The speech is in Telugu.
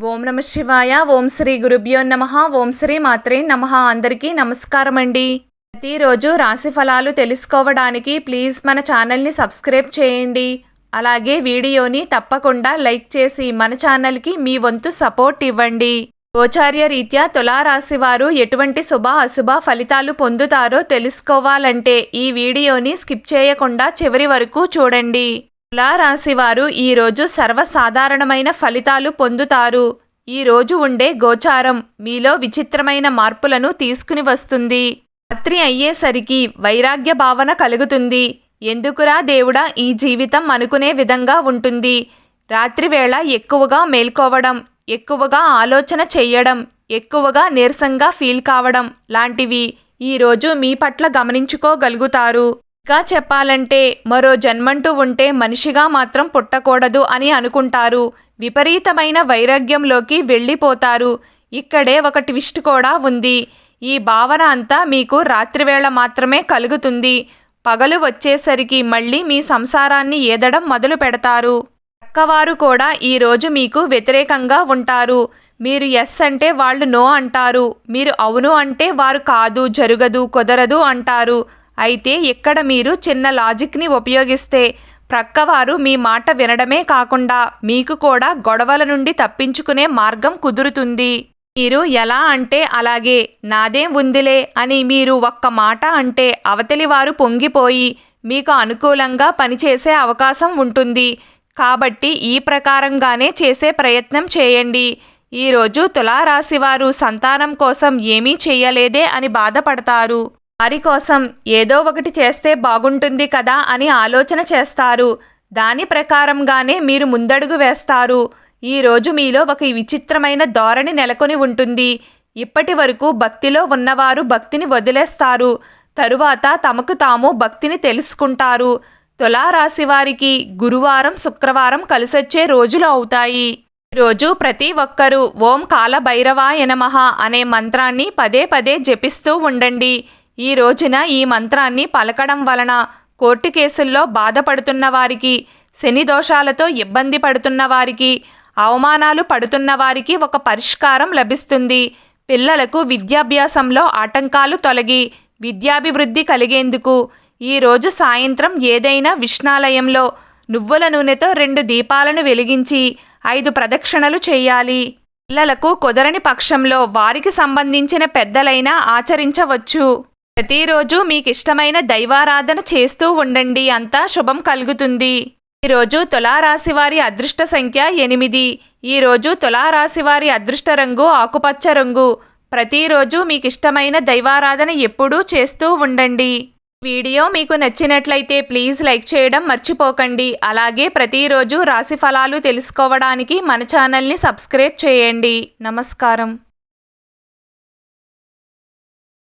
ఓం నమ శివాయ. ఓం శ్రీ గురుభ్యో నమః. ఓం శ్రీ మాత్రే నమః. అందరికీ నమస్కారం అండి. ప్రతిరోజు రాశి ఫలాలు తెలుసుకోవడానికి ప్లీజ్ మన ఛానల్ని సబ్స్క్రైబ్ చేయండి. అలాగే వీడియోని తప్పకుండా లైక్ చేసి మన ఛానల్కి మీ వంతు సపోర్ట్ ఇవ్వండి. గోచార్య రీత్యా తులారాశి వారు ఎటువంటి శుభ అశుభ ఫలితాలు పొందుతారో తెలుసుకోవాలంటే ఈ వీడియోని స్కిప్ చేయకుండా చివరి వరకు చూడండి. తులారాశి వారు ఈరోజు సర్వసాధారణమైన ఫలితాలు పొందుతారు. ఈరోజు ఉండే గోచారం మీలో విచిత్రమైన మార్పులను తీసుకుని వస్తుంది. రాత్రి అయ్యేసరికి వైరాగ్య భావన కలుగుతుంది. ఎందుకురా దేవుడా ఈ జీవితం అనుకునే విధంగా ఉంటుంది. రాత్రివేళ ఎక్కువగా మేల్కోవడం, ఎక్కువగా ఆలోచన చెయ్యడం, ఎక్కువగా నీరసంగా ఫీల్ కావడం లాంటివి ఈరోజు మీ పట్ల గమనించుకోగలుగుతారు. ఇంకా చెప్పాలంటే మరో జన్మంటూ ఉంటే మనిషిగా మాత్రం పుట్టకూడదు అని అనుకుంటారు. విపరీతమైన వైరాగ్యంలోకి వెళ్ళిపోతారు. ఇక్కడే ఒక ట్విస్ట్ కూడా ఉంది. ఈ భావన అంతా మీకు రాత్రివేళ మాత్రమే కలుగుతుంది. పగలు వచ్చేసరికి మళ్ళీ మీ సంసారాన్ని ఏదడం మొదలు పెడతారు. పక్కవారు కూడా ఈరోజు మీకు వ్యతిరేకంగా ఉంటారు. మీరు ఎస్ అంటే వాళ్ళు నో అంటారు. మీరు అవును అంటే వారు కాదు, జరగదు, కుదరదు అంటారు. అయితే ఇక్కడ మీరు చిన్న లాజిక్ని ఉపయోగిస్తే ప్రక్కవారు మీ మాట వినడమే కాకుండా మీకు కూడా గొడవల నుండి తప్పించుకునే మార్గం కుదురుతుంది. మీరు ఎలా అంటే అలాగే, నాదేం ఉందిలే అని మీరు ఒక్క మాట అంటే అవతలి వారు పొంగిపోయి మీకు అనుకూలంగా పనిచేసే అవకాశం ఉంటుంది. కాబట్టి ఈ ప్రకారంగానే చేసే ప్రయత్నం చేయండి. ఈరోజు తులారాశివారు సంతానం కోసం ఏమీ చేయలేదే అని బాధపడతారు. వారి కోసం ఏదో ఒకటి చేస్తే బాగుంటుంది కదా అని ఆలోచన చేస్తారు. దాని ప్రకారంగానే మీరు ముందడుగు వేస్తారు. ఈరోజు మీలో ఒక విచిత్రమైన ధోరణి నెలకొని ఉంటుంది. ఇప్పటి వరకు భక్తిలో ఉన్నవారు భక్తిని వదిలేస్తారు. తరువాత తమకు తాము భక్తిని తెలుసుకుంటారు. తులారాశి వారికి గురువారం, శుక్రవారం కలిసొచ్చే రోజులు అవుతాయి. ఈరోజు ప్రతి ఒక్కరూ ఓం కాలభైరవాయ నమః అనే మంత్రాన్ని పదే పదే జపిస్తూ ఉండండి. ఈ రోజున ఈ మంత్రాన్ని పలకడం వలన కోర్టు కేసుల్లో బాధపడుతున్న వారికి, శని దోషాలతో ఇబ్బంది పడుతున్న వారికి, అవమానాలు పడుతున్న వారికి ఒక పరిష్కారం లభిస్తుంది. పిల్లలకు విద్యాభ్యాసంలో ఆటంకాలు తొలగి విద్యాభివృద్ధి కలిగేందుకు ఈరోజు సాయంత్రం ఏదైనా విష్ణాలయంలో నువ్వుల నూనెతో 2 దీపాలను వెలిగించి 5 ప్రదక్షిణలు చేయాలి. పిల్లలకు కుదరని పక్షంలో వారికి సంబంధించిన పెద్దలైనా ఆచరించవచ్చు. ప్రతిరోజు మీకిష్టమైన దైవారాధన చేస్తూ ఉండండి. అంతా శుభం కలుగుతుంది. ఈరోజు తులారాశివారి అదృష్ట సంఖ్య 8. ఈరోజు తులారాశివారి అదృష్ట రంగు ఆకుపచ్చ రంగు. ప్రతిరోజు మీకిష్టమైన దైవారాధన ఎప్పుడూ చేస్తూ ఉండండి. వీడియో మీకు నచ్చినట్లయితే ప్లీజ్ లైక్ చేయడం మర్చిపోకండి. అలాగే ప్రతిరోజు రాశి ఫలాలు తెలుసుకోవడానికి మన ఛానల్ని సబ్స్క్రైబ్ చేయండి. నమస్కారం.